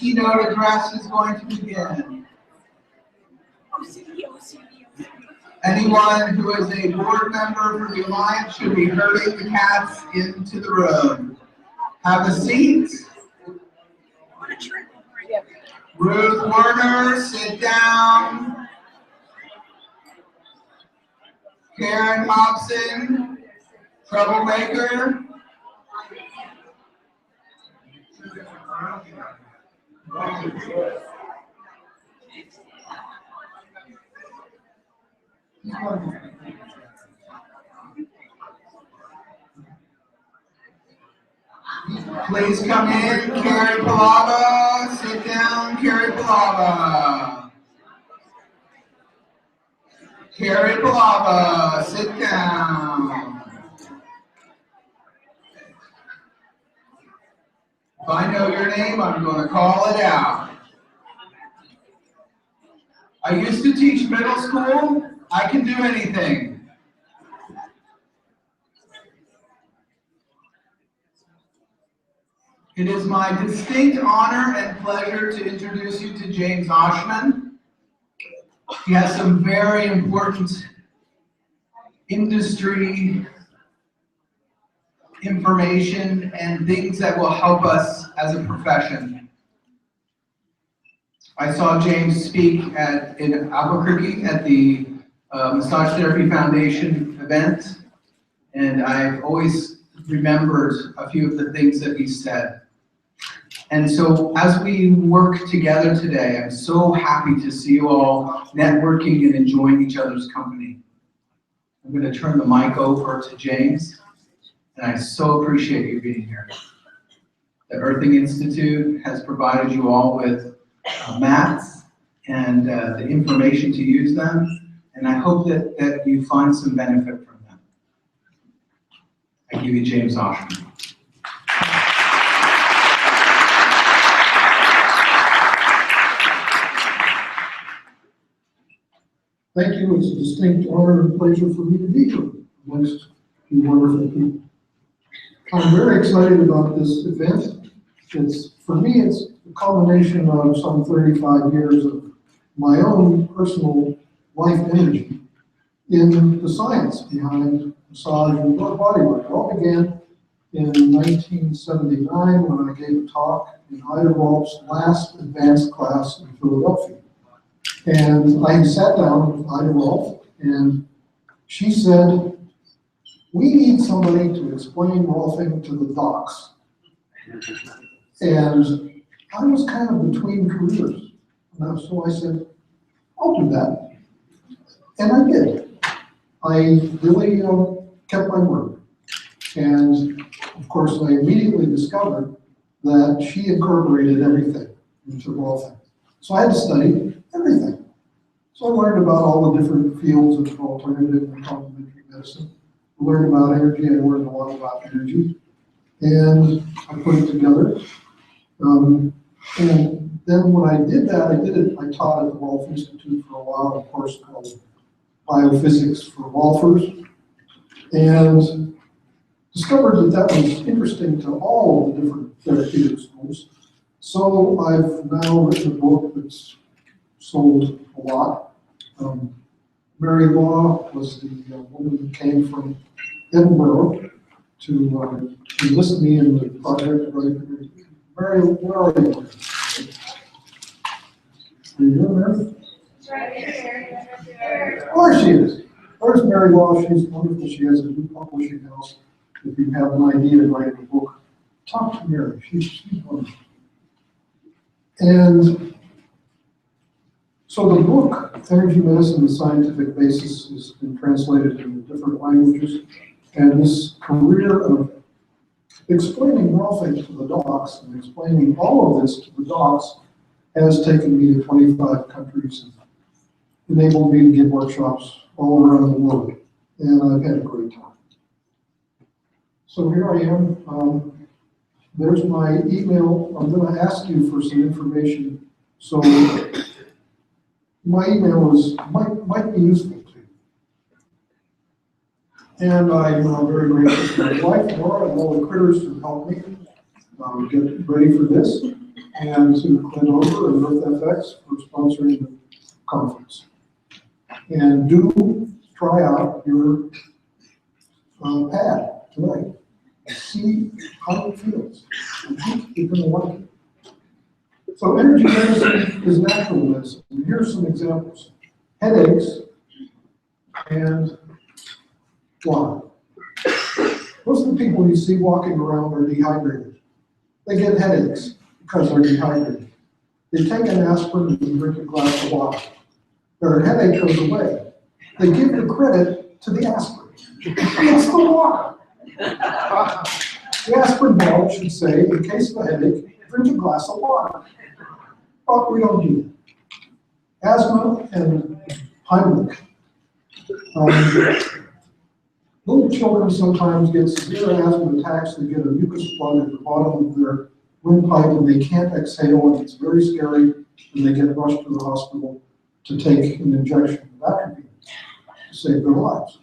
keynote address is going to begin. Anyone who is a board member for the Alliance should be herding the cats into the room. Have a seat. Ruth Werner, sit down. Karen Hobson, troublemaker. Please come in, Carrie Palava, sit down, Carrie Palava. Carrie Palava, sit down. If I know your name, I'm going to call it out. I used to teach middle school. I can do anything. It is my distinct honor and pleasure to introduce you to James Oschman. He has some very important industry information and things that will help us as a profession. I saw James speak in Albuquerque at the Massage Therapy Foundation event, and I've always remembered a few of the things that he said. And so as we work together today, I'm so happy to see you all networking and enjoying each other's company. I'm going to turn the mic over to James, and I so appreciate you being here. The Earthing Institute has provided you all with mats and the information to use them, and I hope that you find some benefit from them. I give you James Oschman. Thank you. It's a distinct honor and pleasure for me to be here amongst you wonderful people. I'm very excited about this event. For me, it's a culmination of some 35 years of my own personal life energy in the science behind massage and bodywork. It all began in 1979 when I gave a talk in Ida Rolf's last advanced class in Philadelphia. And I sat down with Ida Rolf, and she said, we need somebody to explain Rolfing to the docs. And I was kind of between careers. And so I said, I'll do that. And I did. I really kept my word. And of course, I immediately discovered that she incorporated everything into Rolfing. So I had to study everything. So I learned about all the different fields of alternative and complementary medicine. I learned about energy. I learned a lot about energy. And I put it together. And then when I did that, I taught at the Rolf Institute for a while, a course called Biophysics for Rolfers, and discovered that was interesting to all of the different therapeutic schools. So I've now written a book that's sold a lot. Mary Law was the woman who came from Edinburgh to enlist me in the project. Mary, where are you? Are you here, Mary? Right here. Oh, there she is. Where's Mary Law? She's wonderful. She has a new publishing house. If you have an idea of writing a book, talk to Mary. She's wonderful. And so the book, Energy Medicine, the Scientific Basis, has been translated into different languages. And this career of explaining Rolfing to the docs and explaining all of this to the docs has taken me to 25 countries and enabled me to give workshops all around the world. And I've had a great time. So here I am. There's my email. I'm going to ask you for some information. So my email might be useful to you. And I'm very grateful to my wife, Laura, and all the critters who helped me get ready for this. and to Clint Over and EarthFX for sponsoring the conference. And do try out your pad tonight. See how it feels. I think you're going to like it. So energy medicine is natural medicine. And here's some examples. Headaches and water. Most of the people you see walking around are dehydrated. They get headaches because they're dehydrated. They take an aspirin and drink a glass of water. Their headache goes away. They give the credit to the aspirin. It's the water. The aspirin bottle should say, in case of a headache, drink a glass of water. But we don't do that. Asthma and Heimlich. Little children sometimes get severe asthma attacks. They get a mucus plug at the bottom of their windpipe and they can't exhale, and it's very scary, and they get rushed to the hospital to take an injection of atropine to save their lives.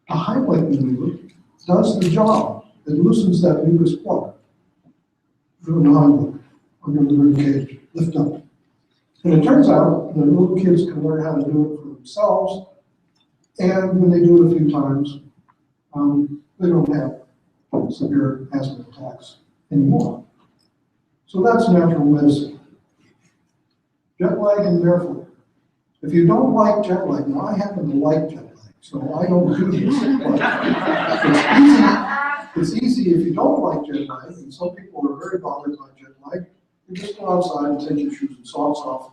A Heimlich maneuver does the job. It loosens that mucus plug. Do the Heimlich under the rib cage, lift up. And it turns out that little kids can learn how to do it for themselves, and when they do it a few times, they don't have severe asthma attacks anymore. So that's natural medicine. Jet lag and barefoot. If you don't like jet lag, now I happen to like jet lag, so I don't do this. It's easy if you don't like jet lag, and some people are very bothered by jet lag. You just go outside and take your shoes and socks off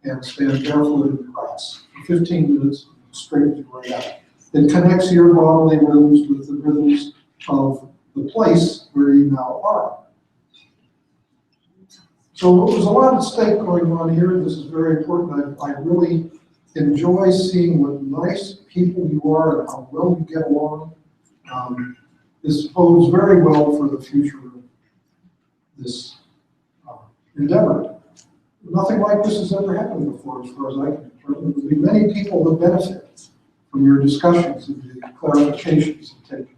and stand barefoot in the grass for 15 minutes, straightens you right out. It connects your bodily rhythms with the rhythms of the place where you now are. So there's a lot at stake going on here. This is very important. I really enjoy seeing what nice people you are and how well you get along. This bodes very well for the future of this endeavor. Nothing like this has ever happened before, as far as I can determine. There'll be many people that benefit from your discussions and the clarifications that take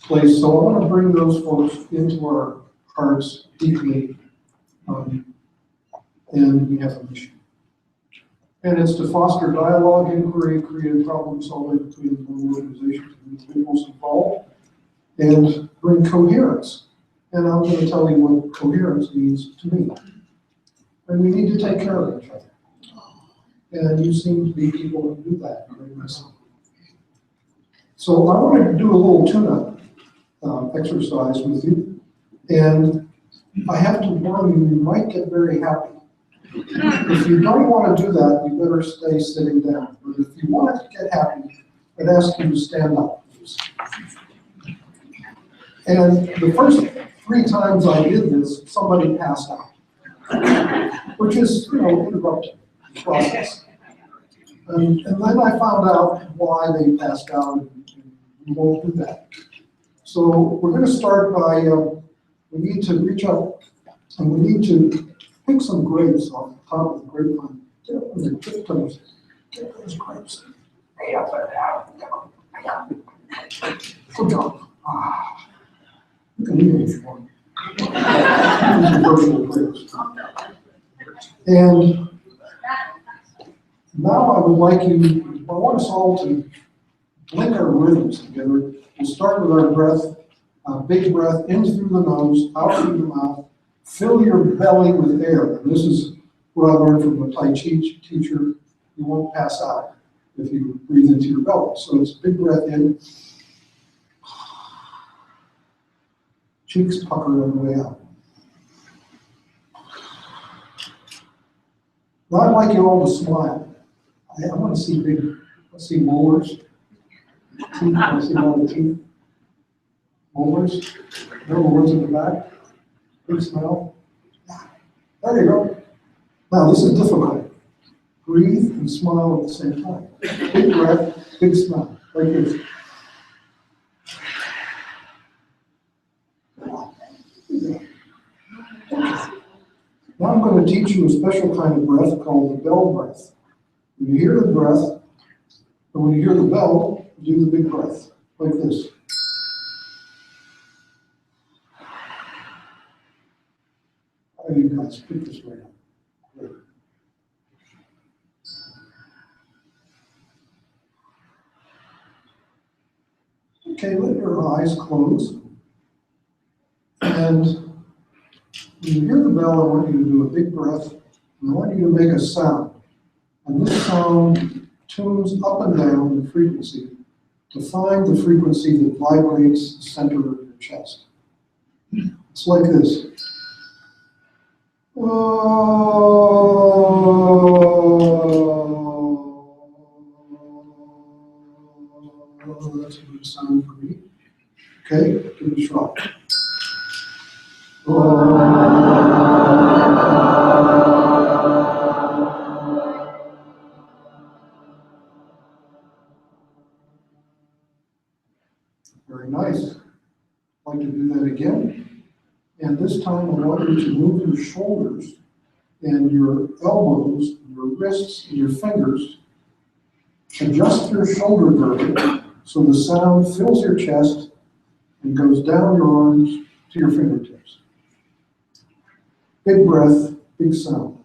place. So I want to bring those folks into our hearts deeply, and we have a mission. And it's to foster dialogue, inquiry, creative problem solving between the organizations and individuals involved, and bring coherence. And I'm going to tell you what coherence means to me. And we need to take care of each other. And you seem to be people who do that very nicely. So I wanted to do a little tune-up exercise with you. And I have to warn you, you might get very happy. If you don't want to do that, you better stay sitting down. But if you want to get happy, I'd ask you to stand up, please. And the first 3 times I did this, somebody passed out. Which is, interrupting the process. And then I found out why they passed out, and we won't do that. So we're going to start by, we need to reach up, and we need to pick some grapes off the top of the grapevine. Get up on your tiptoes. Get those grapes. Hey, up and down. Good job. You can leave it if you want. These are virtual grapes. And now I would like you, I want us all to link our rhythms together. We'll start with our breath, big breath in through the nose, out through the mouth. Fill your belly with air. And this is what I learned from a Tai Chi teacher. You won't pass out if you breathe into your belly. So it's big breath in. Cheeks pucker on the way out. Now I'd like you all to smile. I want to see see molars. Teeth, I want to see all the teeth. Molars. There are molars in the back. Big smile. There you go. Now this is difficult. Breathe and smile at the same time. Big breath, big smile, like this. Now I'm going to teach you a special kind of breath called the bell breath. When you hear the breath, and when you hear the bell, you do the big breath, like this. Oh, you guys pick this right up. Great. Okay, let your eyes close. And when you hear the bell, I want you to do a big breath, and I want you to make a sound. And this sound tunes up and down the frequency to find the frequency that vibrates the center of your chest. It's like this. Oh, that's a good sound for me. Okay, give it a shot. Very nice. I'd like to do that again. And this time I want you to move your shoulders and your elbows, your wrists, and your fingers. Adjust your shoulder girdle so the sound fills your chest and goes down your arms to your fingertips. Big breath, big sound.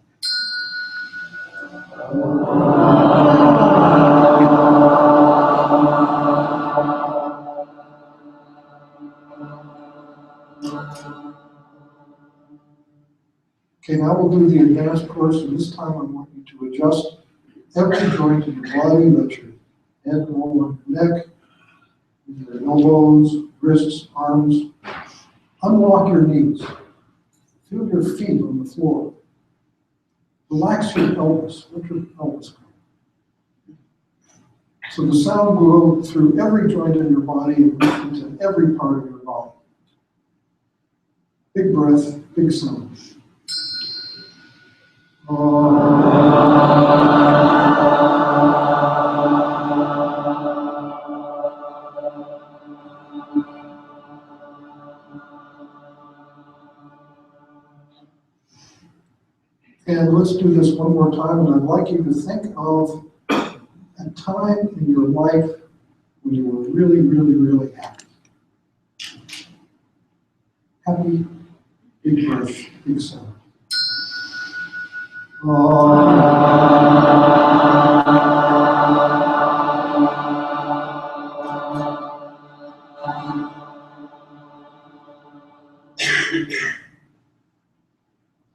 Okay, now we'll do the advanced course, and this time I want you to adjust every joint in your body. Let your head roll on your neck, your elbows, wrists, arms. Unlock your knees. Feel your feet on the floor. Relax your pelvis. Let your pelvis go. So the sound will go through every joint in your body and into every part of your body. Big breath, big sound. And let's do this one more time, and I'd like you to think of a time in your life when you were really, really, really happy. Happy, big breath, big sound.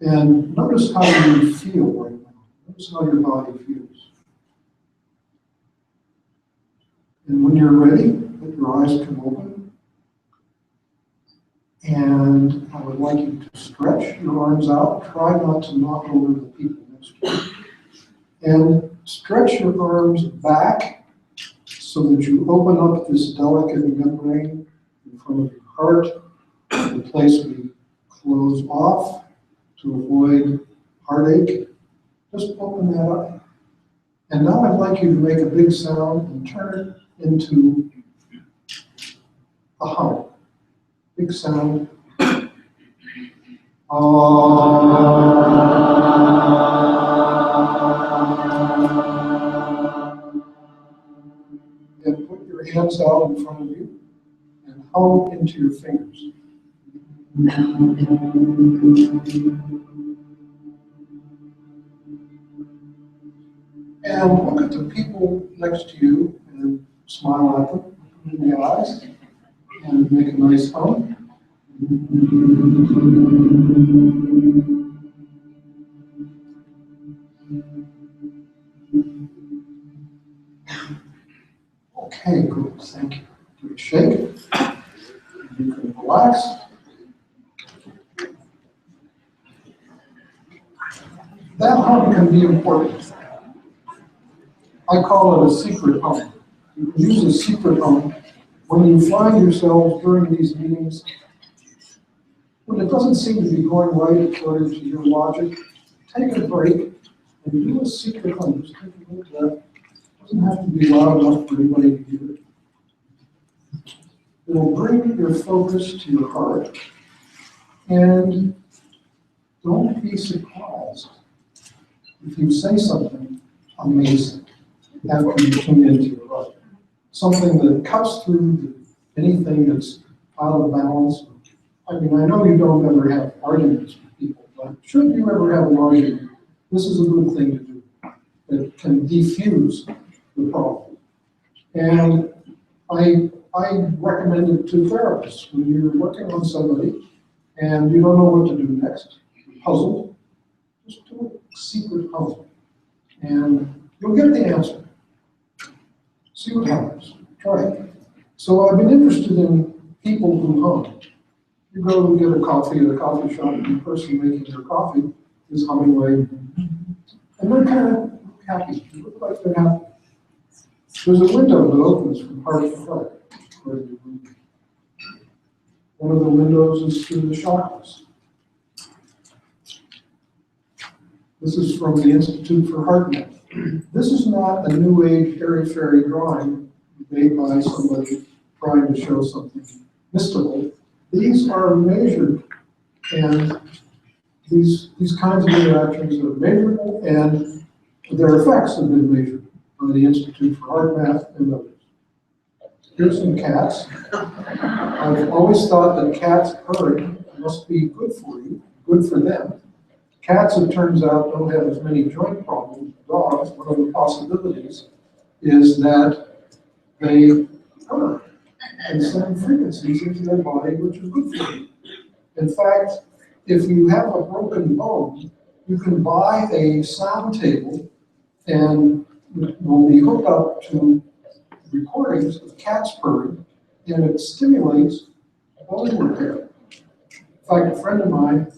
And notice how you feel right now. Notice how your body feels. And when you're ready, let your eyes come open. And I would like you to stretch your arms out. Try not to knock over the people next to you. And stretch your arms back so that you open up this delicate membrane in front of your heart, the place we close off to avoid heartache. Just open that up. And now I'd like you to make a big sound and turn it into a hum. Big sound. And put your hands out in front of you and hum into your fingers. And look at the people next to you and smile at them in the eyes and make a nice hum. Okay, good, thank you. Do a shake. You can relax. That hum can be important. I call it a secret hum. You can use a secret hum when you find yourselves during these meetings, when it doesn't seem to be going right according to your logic. Take a break and do a secret hum. Just take a look at that. It doesn't have to be loud enough for anybody to hear it. It will bring your focus to your heart, and don't be surprised if you say something amazing after you tune into your heart. Something that cuts through anything that's out of balance. I mean, I know you don't ever have arguments with people, But should you ever have a nausea, this is a good thing to do. It can defuse the problem. And I recommend it to therapists. When you're working on somebody and you don't know what to do next, you're puzzled, just do a secret puzzle. And you'll get the answer. See what happens. Try it. So I've been interested in people who hum. You go and get a coffee at a coffee shop, and the person making your coffee is humming away. And they're kind of happy. They look like they're happy. There's a window that opens from heart to heart. One of the windows is through the chakras. This is from the Institute for Heart Health. This is not a new age airy-fairy drawing made by somebody trying to show something mystical. These are measured, and these kinds of interactions are measurable, and their effects have been measured by the Institute for Heart Math and others. Here's some cats. I've always thought that cats purring must be good for you, good for them. Cats, it turns out, don't have as many joint problems as dogs. One of the possibilities is that they purr and send frequencies into their body, which is good for you. In fact, if you have a broken bone, you can buy a sound table and it will be hooked up to recordings of cats purring, and it stimulates bone repair. In fact, a friend of mine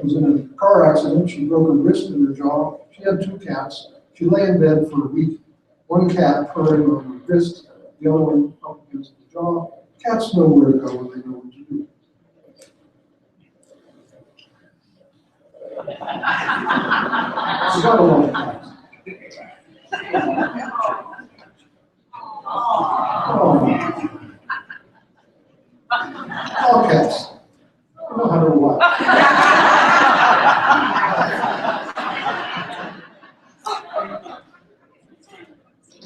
was in a car accident. She broke her wrist and her jaw. She had 2 cats. She lay in bed for a week. One cat purring on her wrist, the other one up against the jaw. Cats know where to go when they know what to do. She got a lot of cats. Oh. All cats. I know how to relax.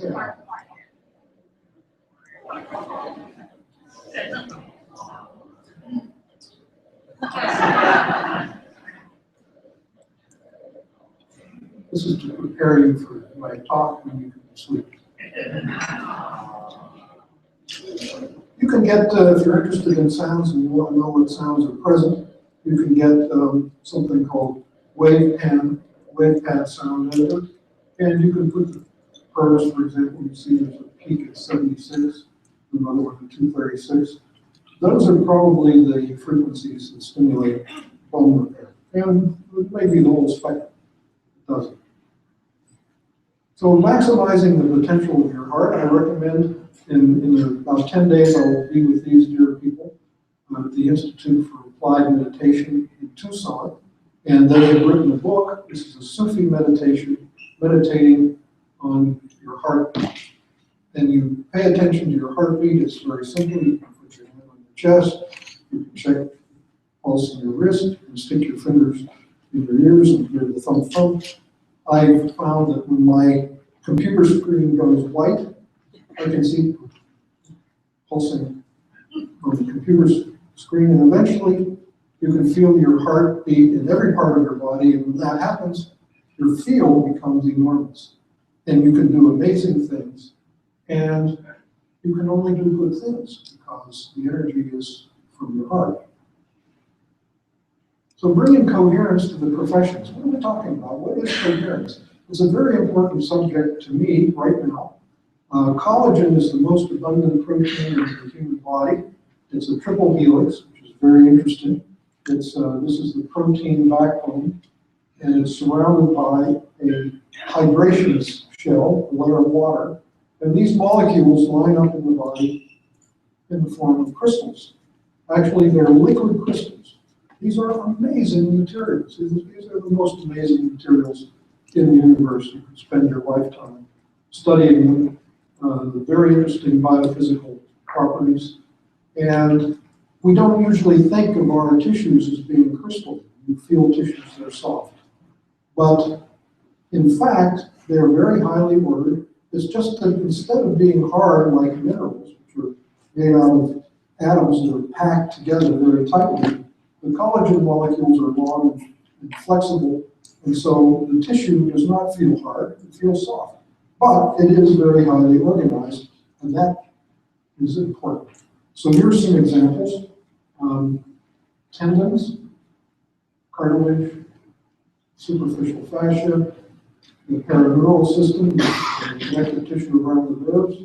Yeah. This is to prepare you for my talk when you can sleep. You can get, if you're interested in sounds and you want to know what sounds are present, you can get something called wavepad sound editor, and you can put the purrs, for example. You see there's a peak at 76, another one at 236. Those are probably the frequencies that stimulate bone repair, and maybe the whole spectrum does it. So maximizing the potential of your heart, I recommend in about 10 days I will be with these dear people at the Institute for Applied Meditation in Tucson, and they have written a book. This is a Sufi meditation, meditating on your heart. And you pay attention to your heartbeat. It's very simple. You can put your hand on your chest, you can check the pulse in your wrist, you can stick your fingers in your ears and hear the thump thump. I've found that when my computer screen goes white, I can see pulsing on the computer screen, and eventually you can feel your heart beat in every part of your body, and when that happens, your field becomes enormous, and you can do amazing things, and you can only do good things because the energy is from your heart. So bringing coherence to the professions. What are we talking about? What is coherence? It's a very important subject to me right now. Collagen is the most abundant protein in the human body. It's a triple helix, which is very interesting. This is the protein backbone, and it's surrounded by a hydration shell, a layer of water. And these molecules line up in the body in the form of crystals. Actually, they're liquid crystals. These are amazing materials. These are the most amazing materials in the universe. You can spend your lifetime studying them. Very interesting biophysical properties. And we don't usually think of our tissues as being crystal. You feel tissues that are soft. But in fact, they're very highly ordered. It's just that instead of being hard like minerals, which are made out of atoms that are packed together very tightly, The collagen molecules are long and flexible, and so the tissue does not feel hard, it feels soft. But it is very highly organized, and that is important. So here's some examples. Tendons, cartilage, superficial fascia, the perineural system, the connective tissue around the nerves,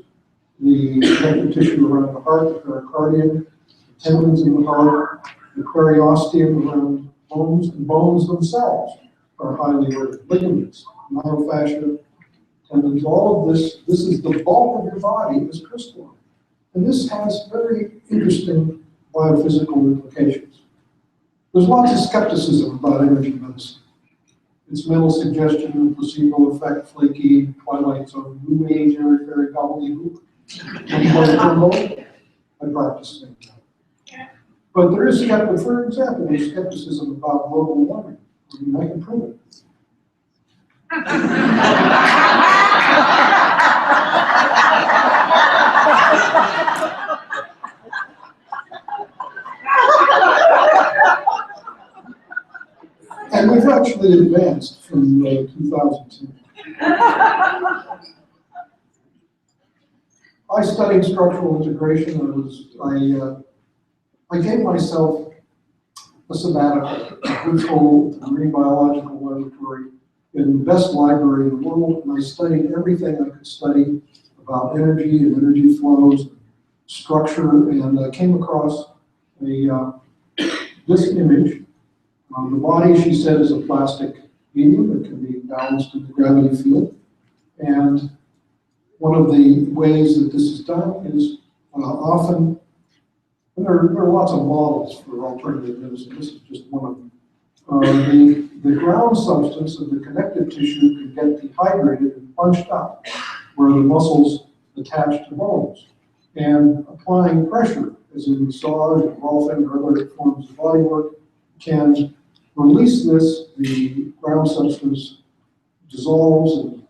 the connective tissue around the heart, the pericardium, the tendons in the heart, the periosteum around bones, and bones themselves are highly ordered. Ligaments, myofascia, tendons, all of this is the bulk of your body is crystalline. And this has very interesting biophysical implications. There's lots of skepticism about energy medicine. It's mental suggestion, placebo effect, flaky, Twilight Zone, new age, airy-fairy gobbledygook. I practice things. But there is skepticism, for example, there's skepticism about global warming. I mean, I can prove it. And we've actually advanced from 2010. I studied structural integration. I gave myself a sabbatical, a virtual marine biological laboratory in the best library in the world, and I studied everything I could study about energy and energy flows, structure, and I came across this image. The body, she said, is a plastic medium that can be balanced in the gravity field. And one of the ways that this is done is often, and there are lots of models for alternative medicine, this is just one of them. The ground substance of the connective tissue can get dehydrated and punched up where the muscles attach to bones. And applying pressure, as in massage, golfing, or other forms of bodywork, can release this, the ground substance dissolves and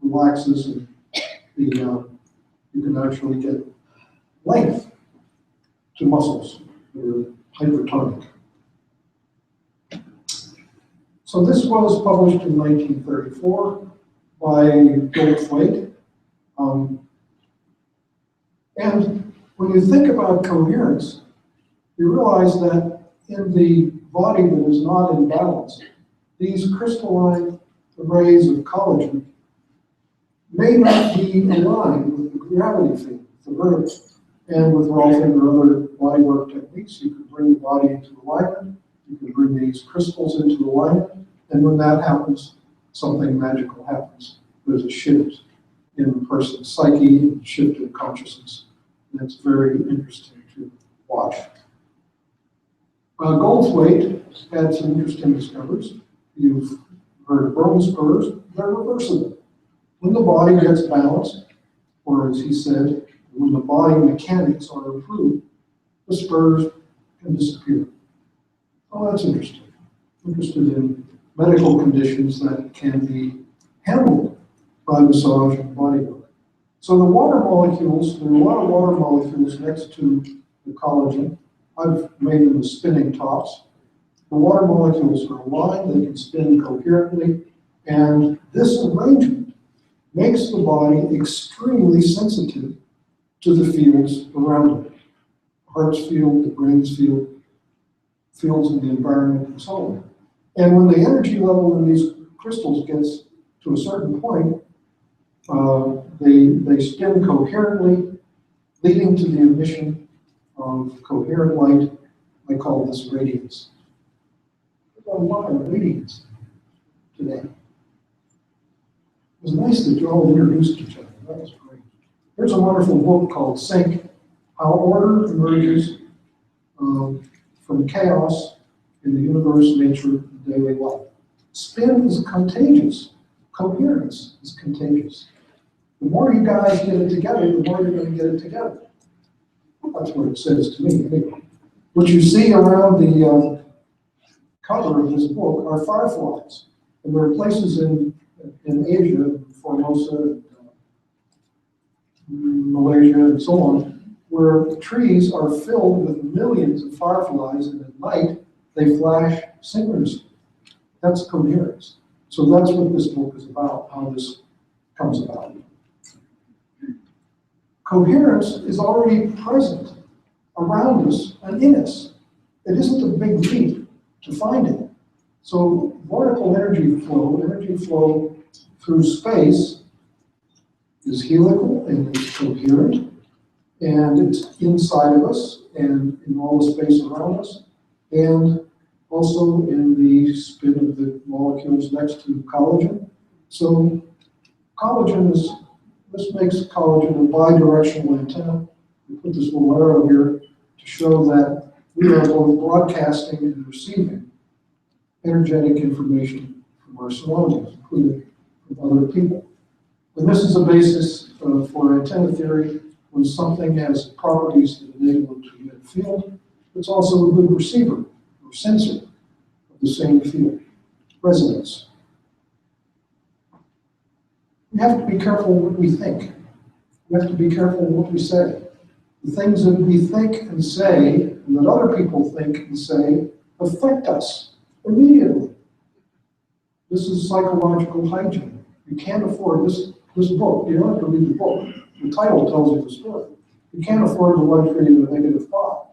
relaxes, and you can actually get length to muscles that are hypertonic. So this was published in 1934 by Goldthwait. And when you think about coherence, you realize that in the body that is not in balance, these crystalline arrays of collagen may not be aligned with the gravity field, the earth. And with Rolfing or other bodywork techniques, you can bring the body into alignment, you can bring these crystals into alignment, and when that happens, something magical happens. There's a shift in the person's psyche, a shift in consciousness, and it's very interesting to watch. Goldthwait had some interesting discoveries. You've heard of bone spurs, they're reversible. When the body gets balanced, or as he said, when the body mechanics are improved, the spurs can disappear. Oh, that's interesting. Interested in medical conditions that can be handled by massage and bodywork. So the water molecules, there are a lot of water molecules next to the collagen. I've made them as spinning tops. The water molecules are aligned, they can spin coherently, and this arrangement makes the body extremely sensitive to the fields around it. The heart's field, the brain's field, fields in the environment, and so on. And when the energy level in these crystals gets to a certain point, they spin coherently, leading to the emission of coherent light. I call this radiance. There's a lot of radiance today. It was nice that you all introduced each other. That was great. Here's a wonderful book called Sync, How Order Emerges from Chaos in the Universe, Nature, and Daily Life. Spin is contagious. Coherence is contagious. The more you guys get it together, the more you're going to get it together. That's what it says to me, anyway. What you see around the cover of this book are fireflies. And there are places in Asia, Formosa, Malaysia, and so on, where trees are filled with millions of fireflies, and at night they flash synchronously. That's coherence. So that's what this book is about, how this comes about. Coherence is already present around us and in us. It isn't a big leap to find it. So vortical energy flow through space is helical and it's coherent, and it's inside of us and in all the space around us, and also in the spin of the molecules next to collagen. So collagen is, this makes collagen a bidirectional antenna. We put this little arrow here to show that we are both broadcasting and receiving energetic information from our surroundings, including from other people. And this is a basis for antenna theory. When something has properties that enable it to emit a field, it's also a good receiver or sensor of the same field, resonance. We have to be careful what we think. We have to be careful what we say. The things that we think and say, and that other people think and say, affect us immediately. This is psychological hygiene. You can't afford this book. You don't have to read the book. The title tells you the story. You can't afford the luxury of a negative thought.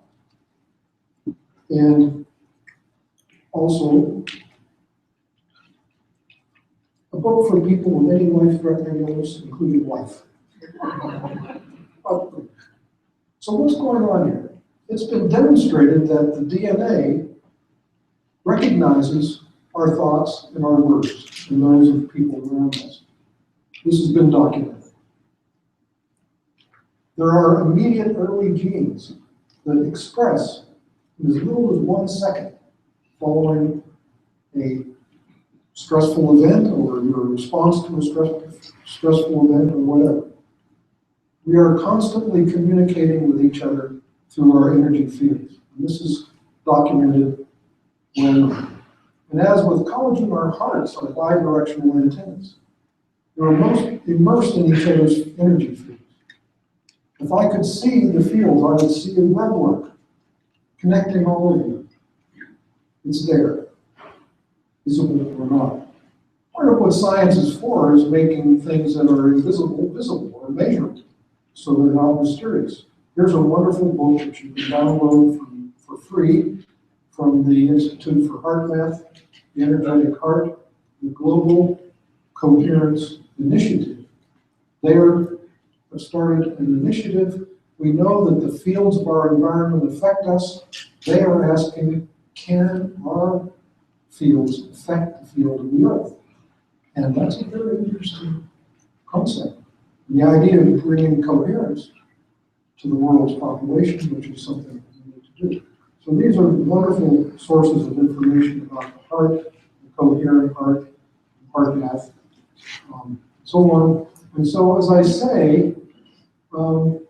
And also, a book for people with any life-threatening illness, including life. So what's going on here? It's been demonstrated that the DNA recognizes our thoughts and our words and those of people around us. This has been documented. There are immediate early genes that express in as little as 1 second following a stressful event or your response to a stressful event or whatever. We are constantly communicating with each other through our energy fields. And this is documented when, and as with collagen, our hearts are bidirectional antennas. We're most immersed in each other's energy fields. If I could see the fields, I would see a web connecting all of you. It's there, visible or not. Part of what science is for is making things that are invisible visible or measurable, so they're not mysterious. Here's a wonderful book that you can download for free from the Institute for Heart Math, the Energetic Heart, the Global Coherence Initiative. They have started an initiative. We know that the fields of our environment affect us. They are asking, can our fields affect the field of the Earth? And that's a very interesting concept. The idea of bringing coherence to the world's population, which is something we need to do. So these are wonderful sources of information about the heart, the coherent heart, heart math, so on. And so, as I say, the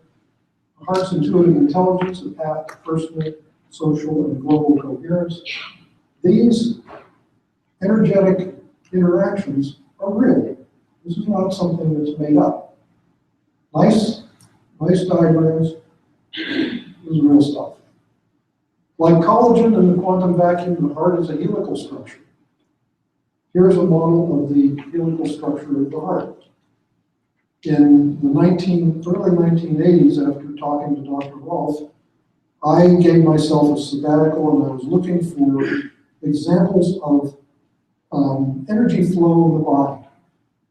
heart's intuitive intelligence, a path to personal, social, and global coherence. These energetic interactions are real. This is not something that's made up. Nice diagrams. This is real stuff. Like collagen in the quantum vacuum, the heart is a helical structure. Here's a model of the helical structure of the heart. In the early 1980s, after talking to Dr. Rolf, I gave myself a sabbatical and I was looking for examples of energy flow in the body.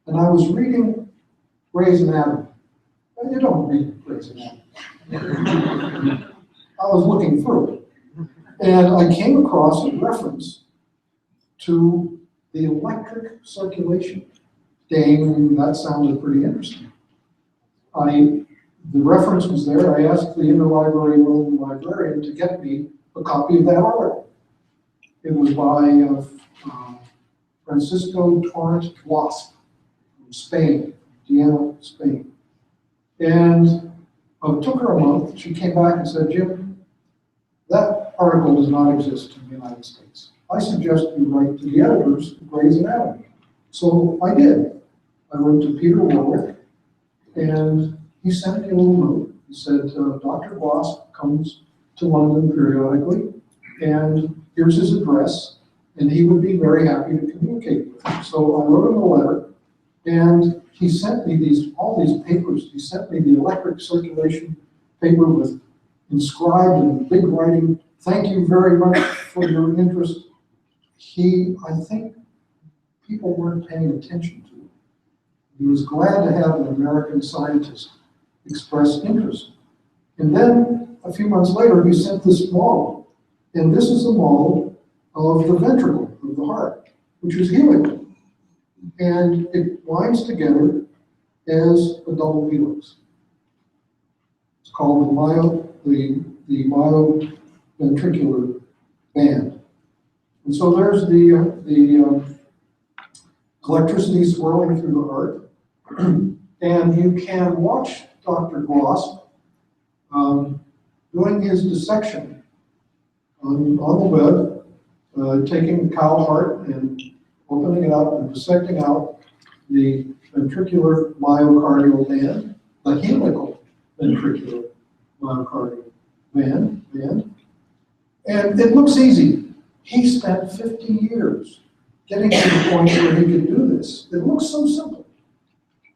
And I was reading Gray's Anatomy. Well, you don't read Gray's Anatomy. I was looking through it. And I came across a reference to the electric circulation. Dang, that sounded pretty interesting. The reference was there. I asked the interlibrary room librarian to get me a copy of that article. It was by Francisco Torrent Wasp from Spain, Vienna, Spain. And it took her a month. She came back and said, Jim, that article does not exist in the United States. I suggest you write to the editors of Gray's Anatomy. So I did. I wrote to Peter Warwick, and he sent me a little note. He said, Dr. Wasp comes to London periodically, and here's his address, and he would be very happy to communicate with him. So I wrote him a letter, and he sent me all these papers. He sent me the electric circulation paper with inscribed in big writing, "Thank you very much for your interest." I think people weren't paying attention to it. He was glad to have an American scientist express interest. And then a few months later, he sent this model. And this is a model of the ventricle of the heart, which is helical. And it winds together as a double helix. It's called the myoventricular band. And so there's the electricity swirling through the heart. And you can watch Dr. Gloss doing his dissection on the web, taking the cow heart and opening it up and dissecting out the ventricular myocardial band, the helical ventricular myocardial band. And it looks easy. He spent 50 years getting to the point where he could do this. It looks so simple.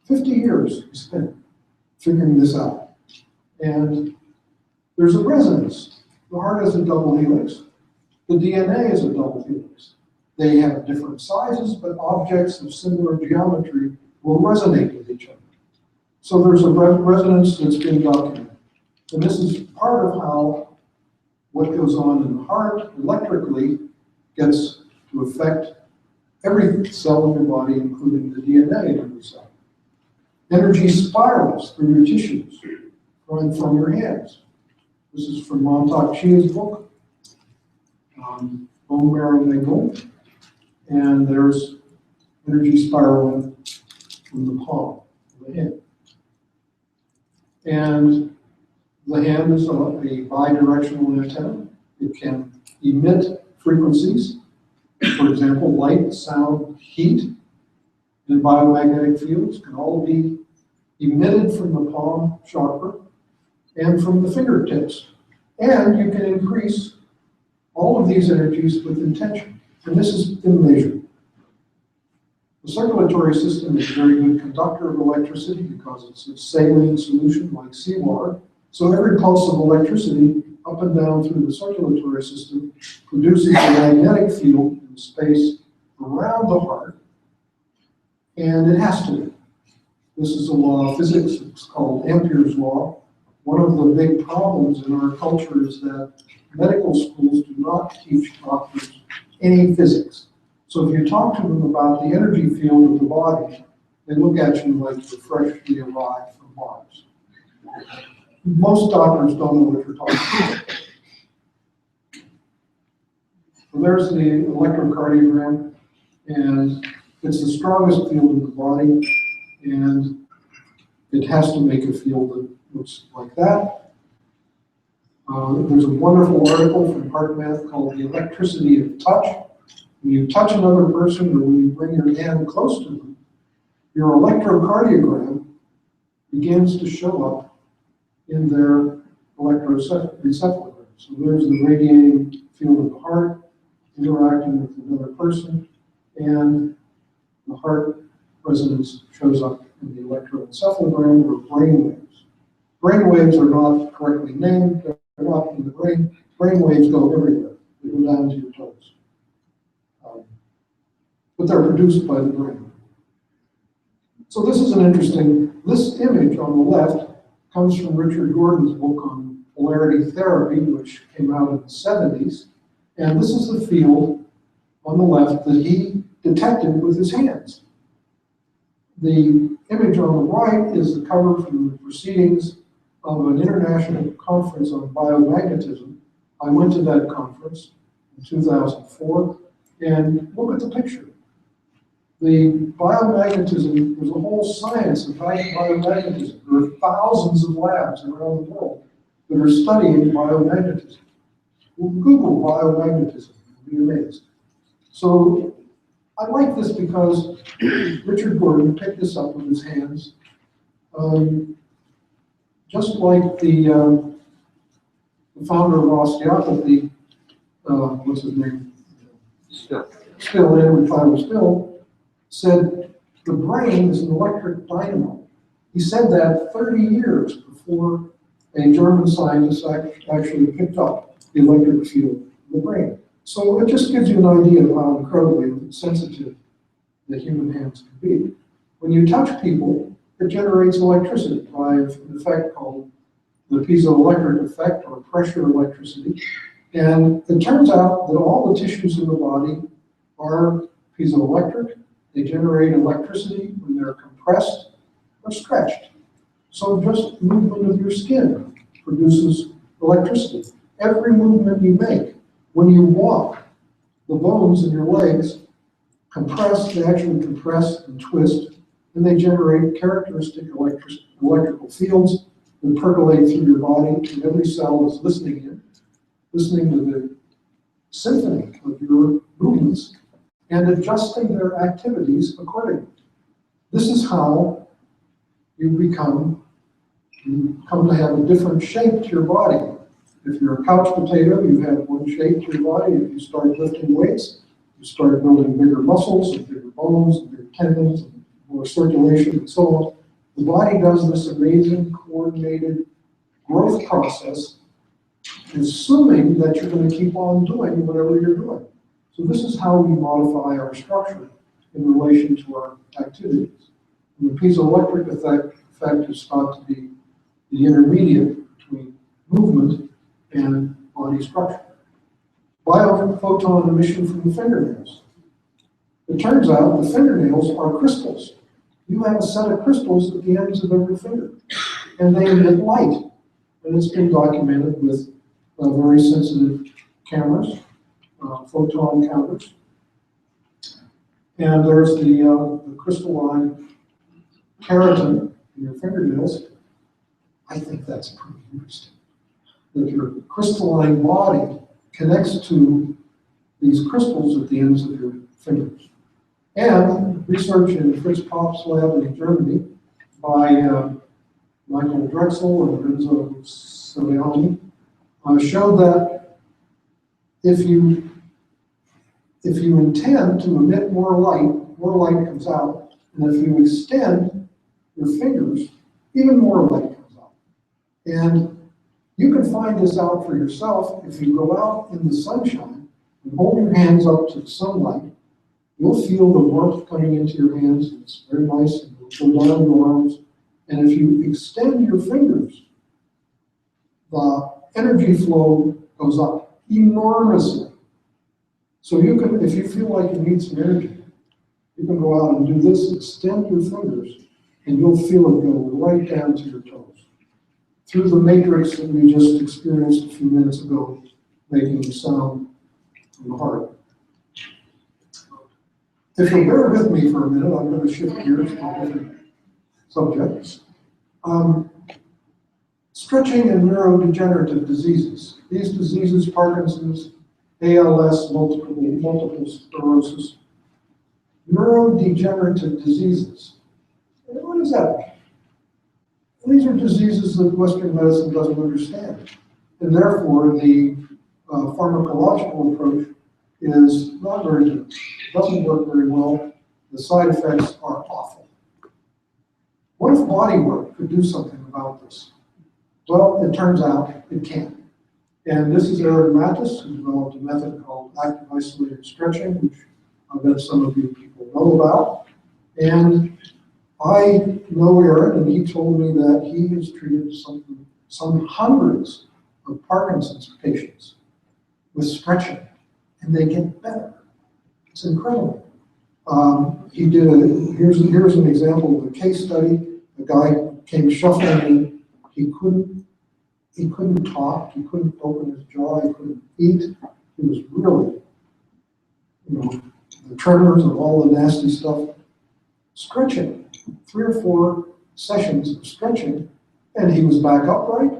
50 years he spent figuring this out. And there's a resonance. The heart is a double helix. The DNA is a double helix. They have different sizes, but objects of similar geometry will resonate with each other. So there's a resonance that's been documented. And this is part of how what goes on in the heart electrically gets to affect every cell in your body, including the DNA in every cell. Energy spirals through your tissues, going from your hands. This is from Montauk Chia's book, Bone Marrow Mingle. And there's energy spiraling from the palm of the hand. And the hand is a bidirectional antenna. It can emit frequencies, for example, light, sound, heat, and biomagnetic fields can all be emitted from the palm chakra and from the fingertips. And you can increase all of these energies with intention. And this has been measured. The circulatory system is a very good conductor of electricity because it's a saline solution like seawater. So every pulse of electricity up and down through the circulatory system produces a magnetic field in space around the heart. And it has to. This is a law of physics. It's called Ampere's law. One of the big problems in our culture is that medical schools do not teach doctors any physics. So if you talk to them about the energy field of the body, they look at you like you're freshly arrived from Mars. Most doctors don't know what you're talking about. So there's the electrocardiogram, and it's the strongest field in the body, and it has to make a field that looks like that. There's a wonderful article from HeartMath called The Electricity of Touch. When you touch another person or when you bring your hand close to them, your electrocardiogram begins to show up in their electroencephalogram. So there's the radiating field of the heart interacting with another person, and the heart resonance shows up in the electroencephalogram or brain waves. Brain waves are not correctly named. They're not in the brain. Brain waves go everywhere. They go down to your toes. But they're produced by the brain. So this is this image on the left comes from Richard Gordon's book on polarity therapy, which came out in the 70s. And this is the field on the left that he detected with his hands. The image on the right is the cover from the proceedings of an international conference on biomagnetism. I went to that conference in 2004, and look at the picture. The biomagnetism, there's a whole science about biomagnetism. There are thousands of labs around the world that are studying biomagnetism. Google biomagnetism, you'll be amazed. So I like this because Richard Gordon picked this up with his hands. Just like the founder of osteopathy what's his name? Still. Still, Edward Tyler Still, said the brain is an electric dynamo. He said that 30 years before a German scientist actually picked up the electric field in the brain. So it just gives you an idea of how incredibly sensitive the human hands can be. When you touch people, it generates electricity by an effect called the piezoelectric effect, or pressure electricity. And it turns out that all the tissues in the body are piezoelectric. They generate electricity when they're compressed or stretched. So just movement of your skin produces electricity. Every movement you make, when you walk, the bones in your legs compress, they actually compress and twist, and they generate characteristic electrical fields that percolate through your body, and every cell is listening to the symphony of your movements and adjusting their activities accordingly. This is how you come to have a different shape to your body. If you're a couch potato, you have one shape to your body. If you start lifting weights, you start building bigger muscles and bigger bones and bigger tendons and more circulation and so on. The body does this amazing coordinated growth process, assuming that you're going to keep on doing whatever you're doing. So this is how we modify our structure in relation to our activities. And the piezoelectric effect is thought to be the intermediate between movement and body structure. Biophoton emission from the fingernails. It turns out the fingernails are crystals. You have a set of crystals at the ends of every finger, and they emit light. And it's been documented with very sensitive cameras, photon counters. And there's the crystalline keratin in your fingernails. I think that's pretty interesting. That your crystalline body connects to these crystals at the ends of your fingers. And research in Fritz Popp's lab in Germany by Michael Drexel and Renzo Ciliani showed that if you intend to emit more light comes out, and if you extend your fingers, even more light comes out. And you can find this out for yourself if you go out in the sunshine and hold your hands up to the sunlight. You'll feel the warmth coming into your hands. It's very nice, and it'll go down your arms. And if you extend your fingers, the energy flow goes up enormously. So you can, if you feel like you need some energy, you can go out and do this, extend your fingers, and you'll feel it go right down to your toes. Through the matrix that we just experienced a few minutes ago, making the sound from the heart. If you'll bear with me for a minute, I'm going to shift gears to different subjects. Stretching and neurodegenerative diseases. These diseases, Parkinson's, ALS, multiple sclerosis, neurodegenerative diseases. What does that mean? These are diseases that Western medicine doesn't understand, and therefore the pharmacological approach is not very good. Doesn't work very well. The side effects are awful. What if body work could do something about this? Well, it turns out it can. And this is Aaron Mattis, who developed a method called active isolated stretching, which I bet some of you people know about. And I know Aaron, and he told me that he has treated some hundreds of Parkinson's patients with stretching, and they get better. It's incredible. He did here's an example of a case study. A guy came shuffling in. He couldn't talk. He couldn't open his jaw. He couldn't eat. He was really, the tremors and all the nasty stuff. Stretching, 3 or 4 sessions of stretching, and he was back upright.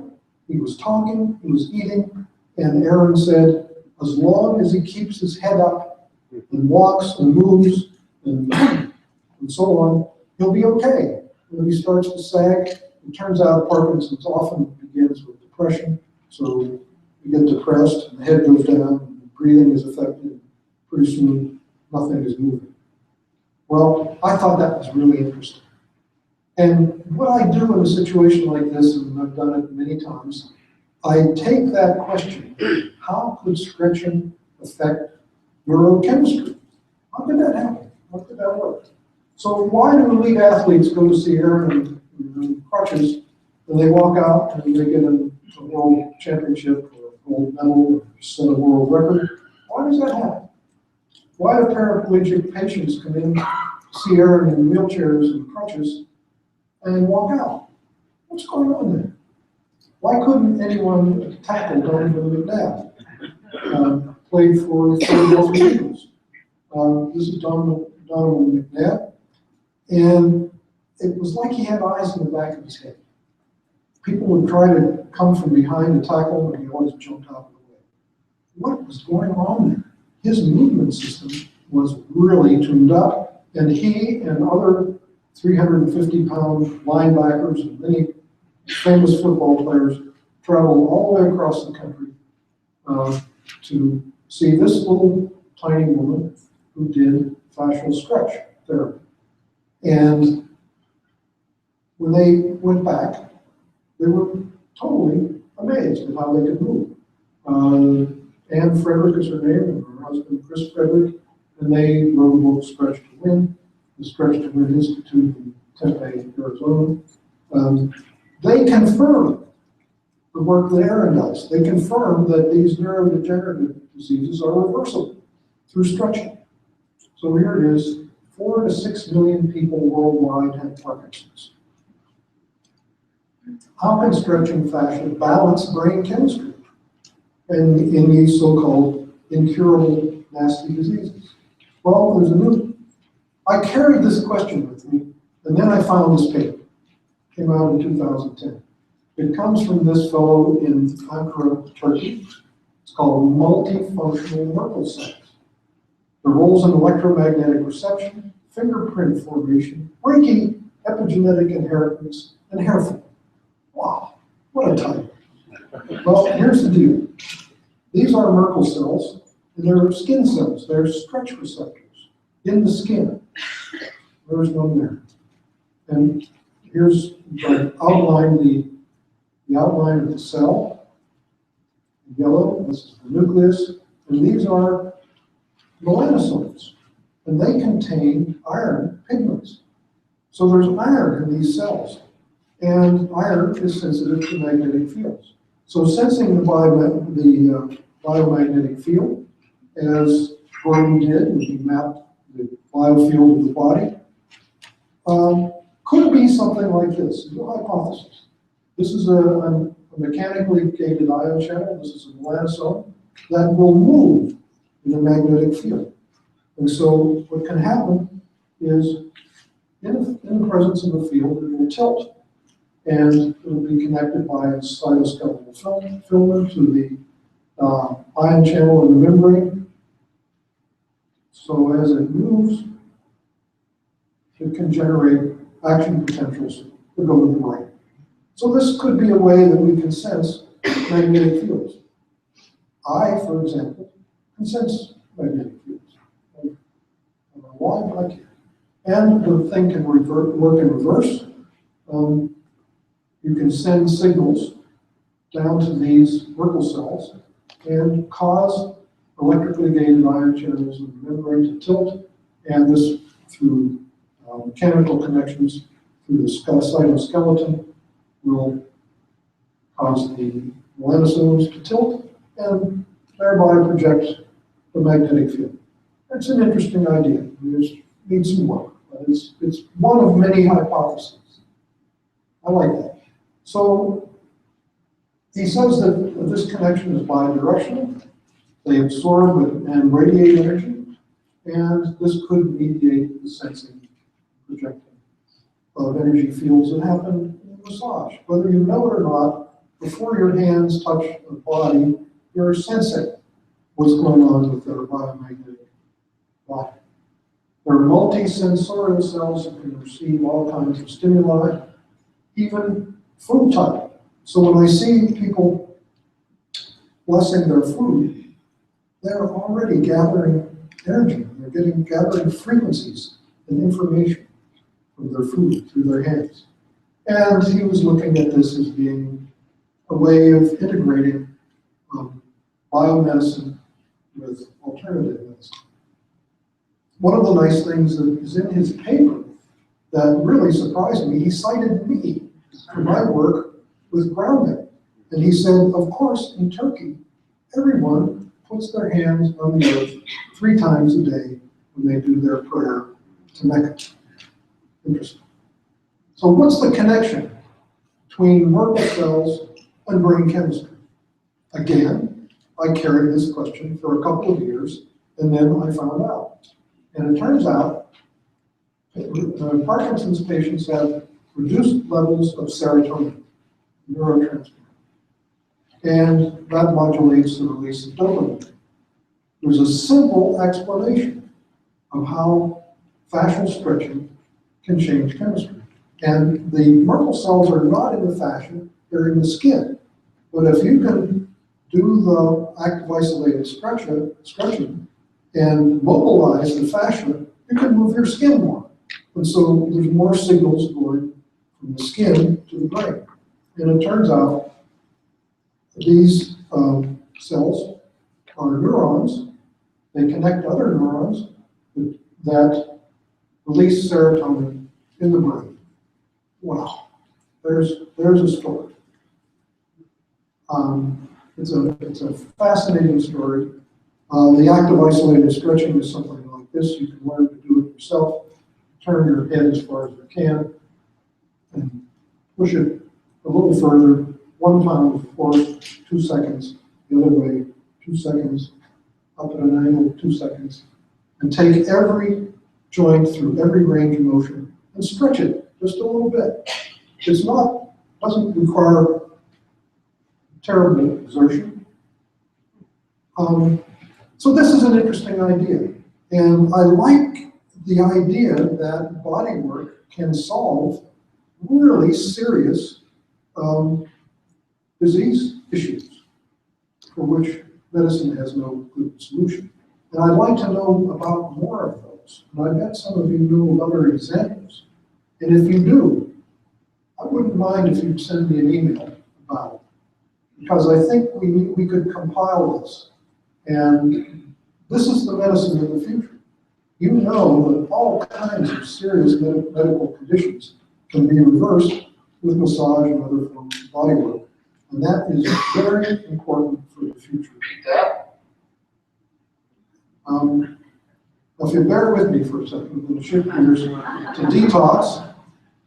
He was talking. He was eating. And Aaron said, as long as he keeps his head up and walks and moves and so on, he'll be okay. When he starts to sag, it turns out Parkinson's often begins with depression. So you get depressed and the head goes down and breathing is affected, pretty soon nothing is moving. Well, I thought that was really interesting. And what I do in a situation like this, and I've done it many times, I take that question, how could stretching affect neurochemistry? How could that happen? How could that work? So why do elite athletes go to see Aaron in crutches, and they walk out and they get a world championship or a gold medal or set a world record? Why does that happen? Why do paraplegic patients come in to see Aaron in wheelchairs and crutches and walk out? What's going on there? Why couldn't anyone tackle Donovan McNabb? Played for the Philadelphia Eagles. This is Donovan McNabb, and it was like he had eyes in the back of his head. People would try to come from behind to tackle him, and he always jumped out of the way. What was going on there? His movement system was really tuned up, and he and other 350-pound linebackers and many famous football players traveled all the way across the country to see this little tiny woman who did fascial stretch therapy. And when they went back, they were totally amazed at how they could move. Anne Frederick is her name, and her husband Chris Frederick, and they wrote a book, Stretch to Win, the Stretch to Win Institute in Tempe, Arizona. They confirm the work that Aaron does. They confirm that these neurodegenerative diseases are reversible through stretching. So here it is, 4 to 6 million people worldwide have Parkinson's. How can stretching fascia balance brain chemistry in these so-called incurable nasty diseases? Well, I carried this question with me, and then I found this paper. It came out in 2010. It comes from this fellow in Ankara, Turkey. It's called multifunctional Merkel cells. The roles in electromagnetic reception, fingerprint formation, Reiki, epigenetic inheritance, and hair fall. Wow, what a title. Well, here's the deal. These are Merkel cells, and they're skin cells. They're stretch receptors in the skin. There's one there. And here's the outline, the outline of the cell. In yellow, this is the nucleus, and these are melanosomes, and they contain iron pigments. So there's iron in these cells, and iron is sensitive to magnetic fields. So sensing the biomagnetic field, as Gordon did when he mapped the biofield of the body, could be something like this. It's a hypothesis. This is a mechanically gated ion channel. This is a melanosome that will move in a magnetic field. And so what can happen is in the presence of a field, it will tilt. And it will be connected by a cytoskeletal filament to the ion channel in the membrane. So as it moves, it can generate action potentials that go to the brain. So this could be a way that we can sense magnetic fields. I, for example, can sense magnetic fields. I don't know why, but I can. And the thing can work in reverse. You can send signals down to these Merkel cells and cause electrically gated ion channels in the membrane to tilt, and this through mechanical connections through the cytoskeleton will cause the melanosomes to tilt and thereby project the magnetic field. That's an interesting idea. It needs some work, but it's one of many hypotheses. I like that. So he says that this connection is bidirectional. They absorb and radiate energy, and this could mediate the sensing, projecting of energy fields that happen in massage. Whether you know it or not, before your hands touch the body, you're sensing what's going on with their biomagnetic body. There are multi-sensorial cells that can receive all kinds of stimuli, even food type. So when I see people blessing their food, they're already gathering energy. They're gathering frequencies and information from their food through their hands. And he was looking at this as being a way of integrating biomedicine with alternative medicine. One of the nice things that is in his paper that really surprised me, he cited me for my work with grounding. And he said, of course, in Turkey, everyone puts their hands on the earth 3 times a day when they do their prayer to Mecca. Interesting. So what's the connection between Merkel cells and brain chemistry? Again, I carried this question for a couple of years, and then I found out. And it turns out that Parkinson's patients have reduced levels of serotonin, neurotransmitter. And that modulates the release of dopamine. There's a simple explanation of how fascial stretching can change chemistry. And the Merkel cells are not in the fascia, they're in the skin. But if you can do the active isolated stretching and mobilize the fascia, you can move your skin more. And so there's more signals going from the skin to the brain. And it turns out these cells are neurons. They connect other neurons that release serotonin in the brain. Wow, there's a story. It's a fascinating story. The active isolated stretching is something like this. You can learn to do it yourself. Turn your head as far as you can and push it a little further. 1 time for 2 seconds, the other way, 2 seconds, up at an angle, 2 seconds, and take every joint through every range of motion and stretch it just a little bit. Doesn't require terrible exertion. So this is an interesting idea, and I like the idea that body work can solve really serious disease issues for which medicine has no good solution. And I'd like to know about more of those. And I bet some of you know other examples. And if you do, I wouldn't mind if you'd send me an email about it. Because I think we could compile this. And this is the medicine of the future. You know that all kinds of serious medical conditions can be reversed with massage and other forms of body work. And that is very important for the future. If you bear with me for a second, I'm going to shift gears to detox.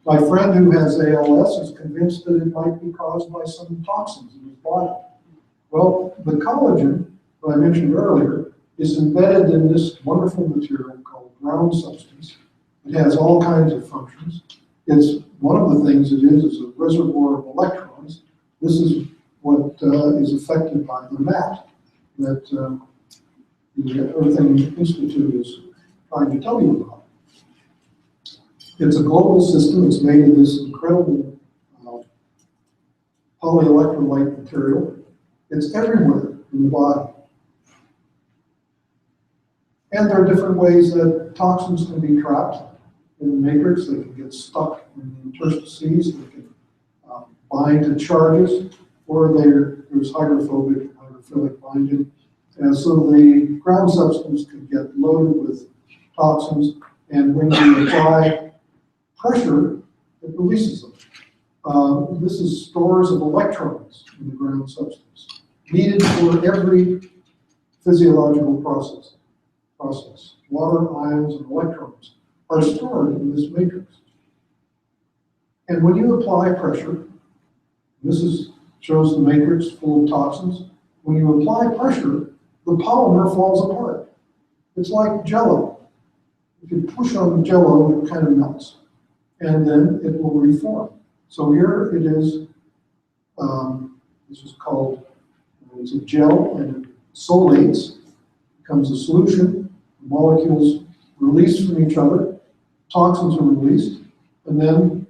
My friend who has ALS is convinced that it might be caused by some toxins in his body. Well, the collagen that I mentioned earlier is embedded in this wonderful material called ground substance. It has all kinds of functions. It's one of the things it is a reservoir of electrons. This is what is affected by the mat that the Earthing Institute is trying to tell you about. It's a global system. It's made of this incredible polyelectrolyte material. It's everywhere in the body. And there are different ways that toxins can be trapped in the matrix. They can get stuck in the interstices. They can bind to charges, or there's hydrophobic and hydrophilic binding. And so the ground substance can get loaded with toxins, and when you apply pressure, it releases them. This is stores of electrons in the ground substance, needed for every physiological process. Water, ions, and electrons are stored in this matrix. And when you apply pressure, shows the matrix full of toxins. When you apply pressure, the polymer falls apart. It's like Jell-O. If you push on the Jell-O, it kind of melts, and then it will reform. So here it is. This is called, it's a gel, and it solates, becomes a solution. The molecules release from each other, toxins are released, and then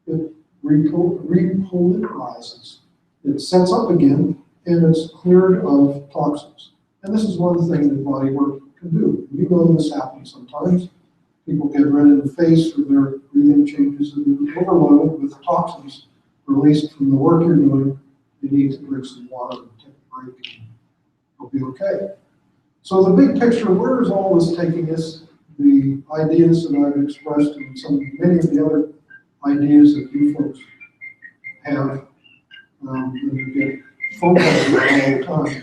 it repolymerizes. It sets up again, and it's cleared of toxins. And this is one thing that body work can do. You know this happens sometimes. People get red in the face or their breathing changes and you're overloaded with toxins released from the work you're doing. You need to drink some water and take a break and you'll be okay. So the big picture, where is all this taking us? The ideas that I've expressed and many of the other ideas that you folks have, and you get phone calls all the time.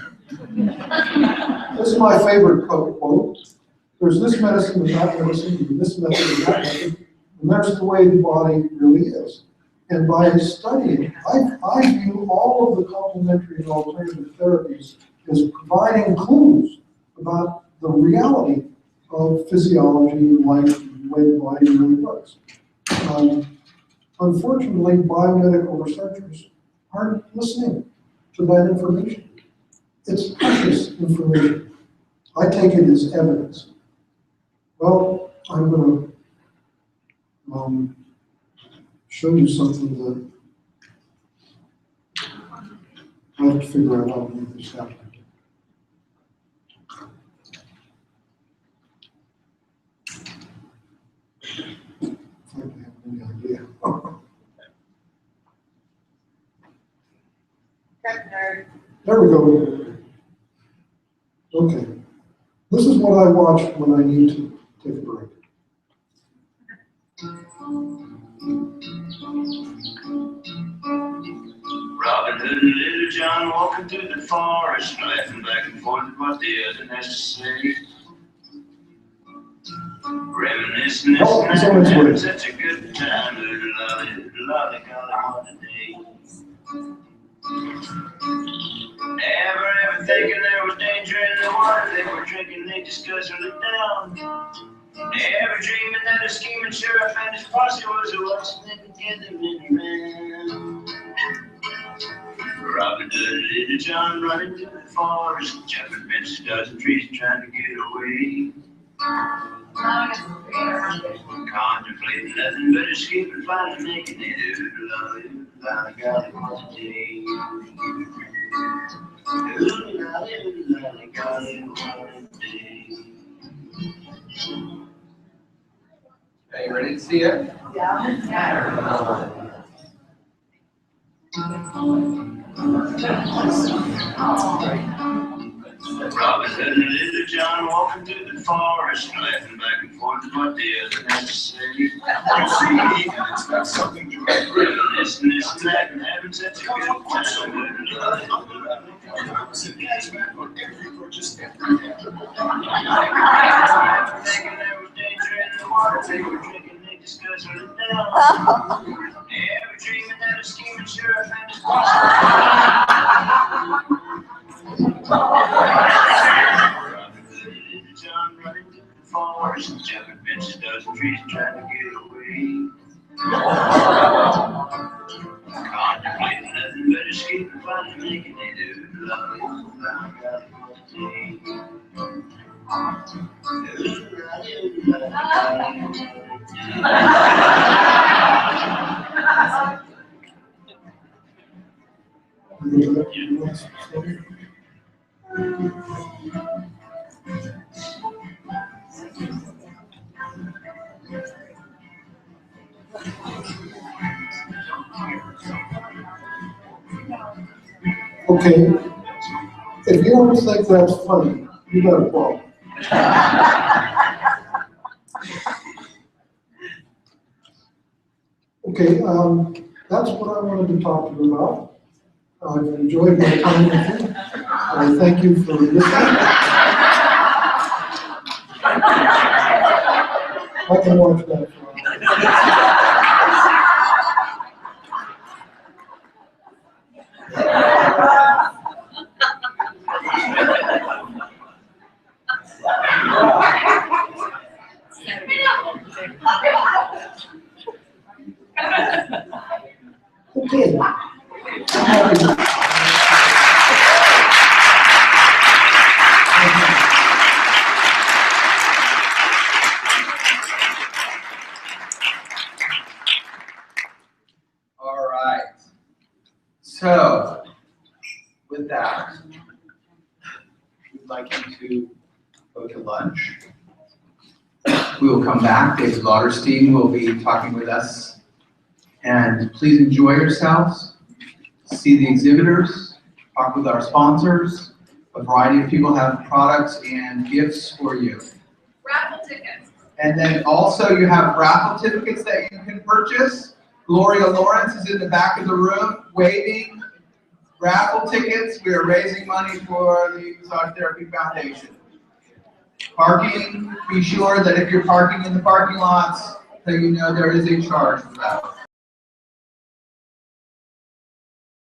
This is my favorite quote. There's this medicine and that medicine, and this method and that method, and that's the way the body really is. And by studying, I view all of the complementary and alternative therapies as providing clues about the reality of physiology and life and the way the body really works. Unfortunately, biomedical researchers aren't listening to that information. It's precious information. I take it as evidence. Well, I'm going to show you something that I have to figure out how to make this happen. I don't have any idea. There we go. Okay. This is what I watch when I need to take a break. Robin Hood and Little John walking through the forest, laughing back and forth at what the other has to say. Reminiscing this night, having such a good time. Little lolly, golly, what a day. Ever thinking there was danger in the water they were drinking, they discussed it down. Never dreaming that a scheming sheriff and his posse was a watching them together in around. Robin Hood and Little John running through the forest, jumping benches, dodging trees, trying to get away. Contemplating nothing but escaping, finally making it. Ooh, lolly, golly, what a day. Ooh, lolly, golly, what a day. Are you ready to see it? Robin Hood and Little John walking through the forest, laughing back and forth at what the other has to say. You see, it's got something to write. Reminiscing this and that and having such a good time. Thinking there was danger in the water, they were drinking, they discussed it down. Never dreaming that a scheming sheriff and his John running through the forest, jumping benches, dozing trees, trying to get away. Contemplating nothing but escaping, finally making it. Ooh, lolly, golly, what a day. Ooh, lolly, golly, what a day. Okay, if you don't think that's funny, you got a problem. Okay, that's what I wanted to talk to you about. I've enjoyed my time with you. I thank you for listening. I can watch that for a while. Okay. All right. So, with that, we'd like to go to lunch. We will come back. David Lauderstein will be talking with us. And please enjoy yourselves. See the exhibitors, talk with our sponsors. A variety of people have products and gifts for you. Raffle tickets. And then also you have raffle tickets that you can purchase. Gloria Lawrence is in the back of the room waving raffle tickets. We are raising money for the Massage Therapy Foundation. Parking, be sure that if you're parking in the parking lots, that you know there is a charge for that.